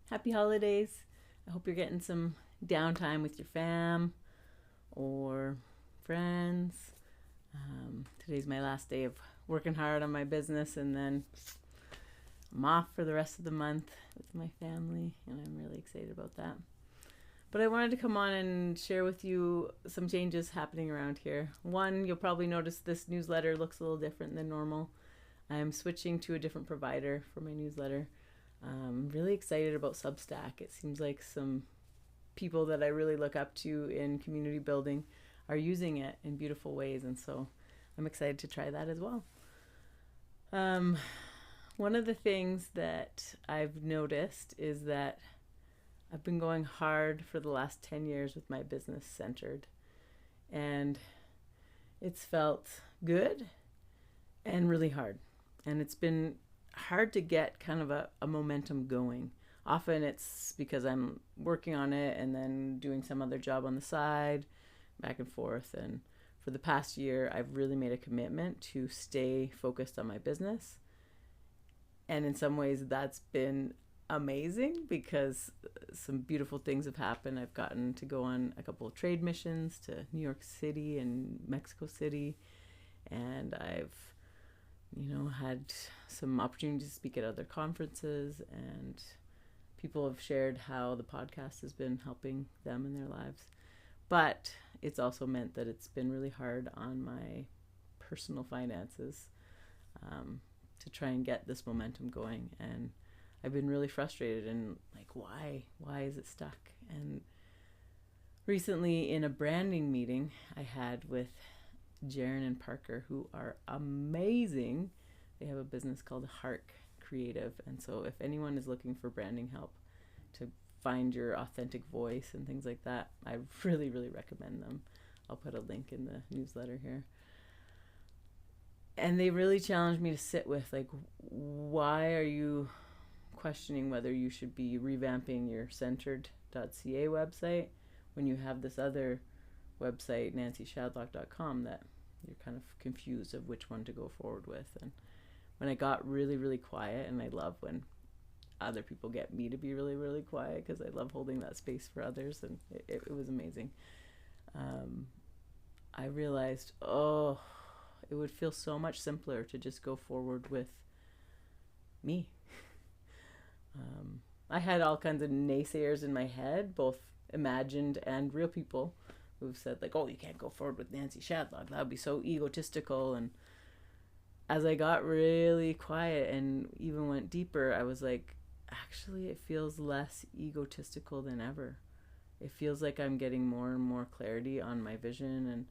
Happy holidays. I hope you're getting some downtime with your fam or friends. Today's my last day of working hard on my business, and then I'm off for the rest of the month with my family, and I'm really excited about that. But I wanted to come on and share with you some changes happening around here. One, you'll probably notice this newsletter looks a little different than normal. I'm switching to a different provider for my newsletter. I'm really excited about Substack. It seems like some people that I really look up to in community building are using it in beautiful ways, and so I'm excited to try that as well. One of the things that I've noticed is that I've been going hard for the last 10 years with my business centered, and it's felt good and really hard. And it's been hard to get kind of a momentum going. Often it's because I'm working on it and then doing some other job on the side, back and forth. And for the past year, I've really made a commitment to stay focused on my business. And in some ways, that's been amazing because some beautiful things have happened. I've gotten to go on a couple of trade missions to New York City and Mexico City, and I've had some opportunities to speak at other conferences, and people have shared how the podcast has been helping them in their lives. But it's also meant that it's been really hard on my personal finances to try and get this momentum going. And I've been really frustrated and like, why is it stuck? And recently in a branding meeting I had with Jaron and Parker, who are amazing. They have a business called Hark Creative, and so if anyone is looking for branding help to find your authentic voice and things like that, I really, really recommend them. I'll put a link in the newsletter here. And they really challenged me to sit with, like, why are you questioning whether you should be revamping your centered.ca website when you have this other website, nancyshadlock.com, that you're kind of confused of which one to go forward with. And when I got really, really quiet, and I love when other people get me to be really, really quiet because I love holding that space for others, and it was amazing. I realized, it would feel so much simpler to just go forward with me. I had all kinds of naysayers in my head, both imagined and real people, who've said, like, you can't go forward with Nancy Shadlock. That would be so egotistical. And as I got really quiet and even went deeper, I was like, actually, it feels less egotistical than ever. It feels like I'm getting more and more clarity on my vision and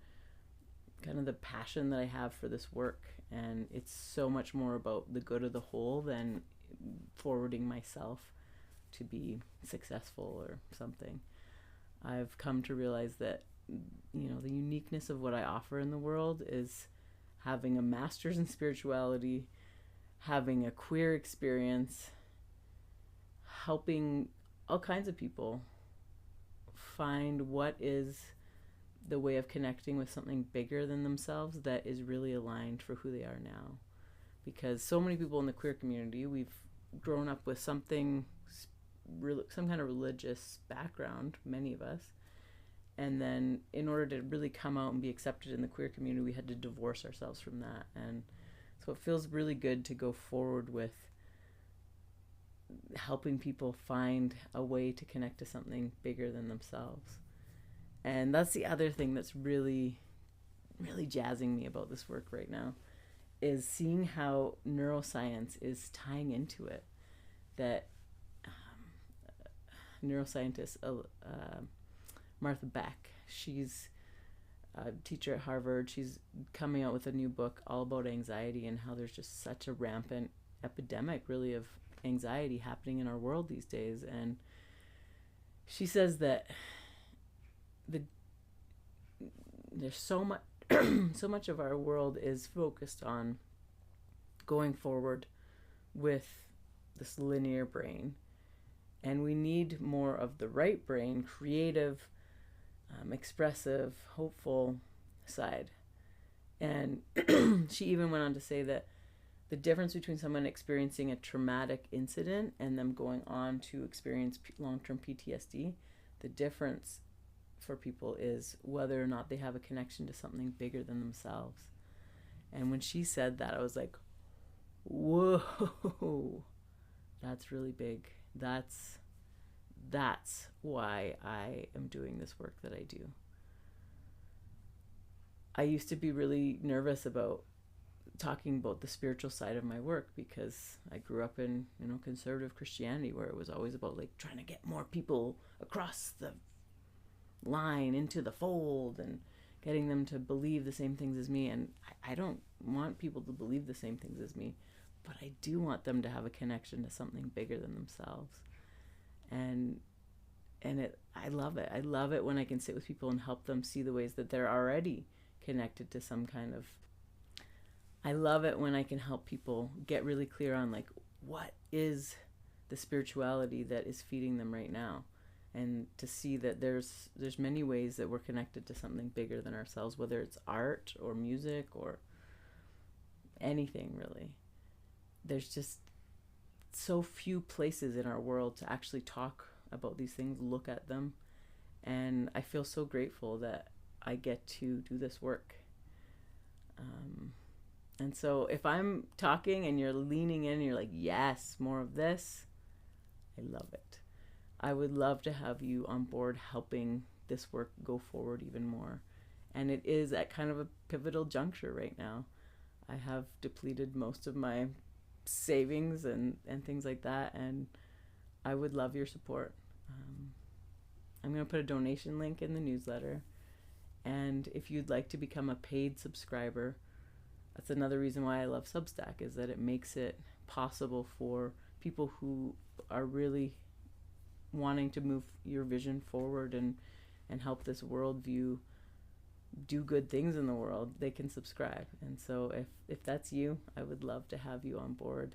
kind of the passion that I have for this work. And it's so much more about the good of the whole than forwarding myself to be successful or something. I've come to realize that the uniqueness of what I offer in the world is having a master's in spirituality, having a queer experience, helping all kinds of people find what is the way of connecting with something bigger than themselves that is really aligned for who they are now. Because so many people in the queer community, we've grown up with some kind of religious background, many of us. And then in order to really come out and be accepted in the queer community, we had to divorce ourselves from that. And so it feels really good to go forward with helping people find a way to connect to something bigger than themselves. And that's the other thing that's really, really jazzing me about this work right now, is seeing how neuroscience is tying into it. That neuroscientist Martha Beck, she's a teacher at Harvard. She's coming out with a new book all about anxiety and how there's just such a rampant epidemic, really, of anxiety happening in our world these days. And she says that there's so much of our world is focused on going forward with this linear brain, and we need more of the right brain, creative, expressive, hopeful side. And she even went on to say that the difference between someone experiencing a traumatic incident and them going on to experience long-term PTSD, the difference for people is whether or not they have a connection to something bigger than themselves. And when she said that, I was like, whoa, that's really big. That's why I am doing this work that I do. I used to be really nervous about talking about the spiritual side of my work because I grew up in, conservative Christianity, where it was always about like trying to get more people across the line into the fold and getting them to believe the same things as me. And I don't want people to believe the same things as me, but I do want them to have a connection to something bigger than themselves. And I love it. I love it when I can sit with people and help them see the ways that they're already connected to some kind of. I love it when I can help people get really clear on like what is the spirituality that is feeding them right now, and to see that there's many ways that we're connected to something bigger than ourselves, whether it's art or music or anything really. There's just so few places in our world to actually talk about these things, look at them, and I feel so grateful that I get to do this work. And so if I'm talking and you're leaning in and you're like, yes, more of this, I love it. I would love to have you on board helping this work go forward even more. And it is at kind of a pivotal juncture right now. I have depleted most of my savings and things like that, and I would love your support. I'm going to put a donation link in the newsletter. And if you'd like to become a paid subscriber, that's another reason why I love Substack, is that it makes it possible for people who are really wanting to move your vision forward and help this worldview do good things in the world. They can subscribe. And so if that's you, I would love to have you on board.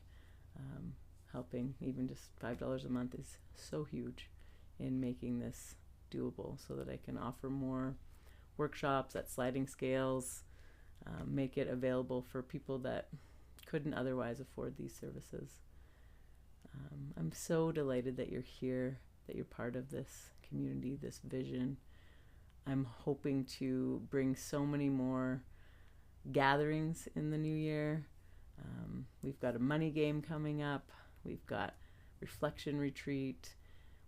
Helping, even just $5 a month is so huge in making this doable, so that I can offer more workshops at sliding scales, make it available for people that couldn't otherwise afford these services. I'm so delighted that you're here, that you're part of this community, this vision. I'm hoping to bring so many more gatherings in the new year. We've got a money game coming up. We've got reflection retreat.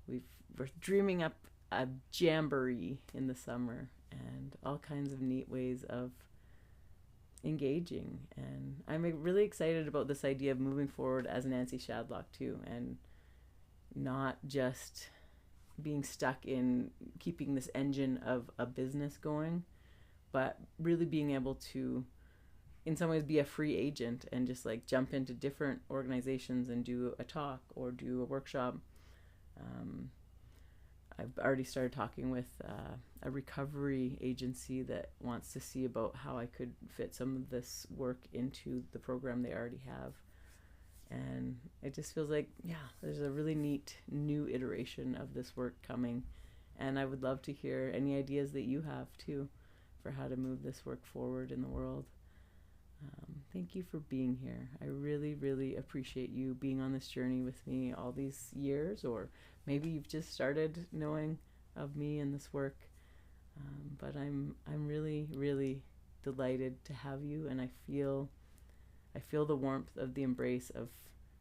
We're dreaming up a jamboree in the summer, and all kinds of neat ways of engaging. And I'm really excited about this idea of moving forward as Nancy Shadlock too, and not just being stuck in keeping this engine of a business going, but really being able to, in some ways, be a free agent and just like jump into different organizations and do a talk or do a workshop. I've already started talking with a recovery agency that wants to see about how I could fit some of this work into the program they already have. And it just feels like, there's a really neat new iteration of this work coming. And I would love to hear any ideas that you have too for how to move this work forward in the world. Thank you for being here. I really, really appreciate you being on this journey with me all these years, or maybe you've just started knowing of me and this work. But I'm really, really delighted to have you, and I feel the warmth of the embrace of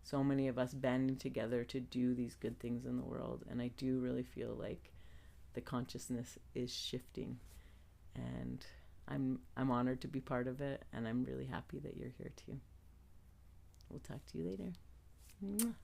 so many of us banding together to do these good things in the world. And I do really feel like the consciousness is shifting, and I'm honored to be part of it, and I'm really happy that you're here too. We'll talk to you later. Mwah.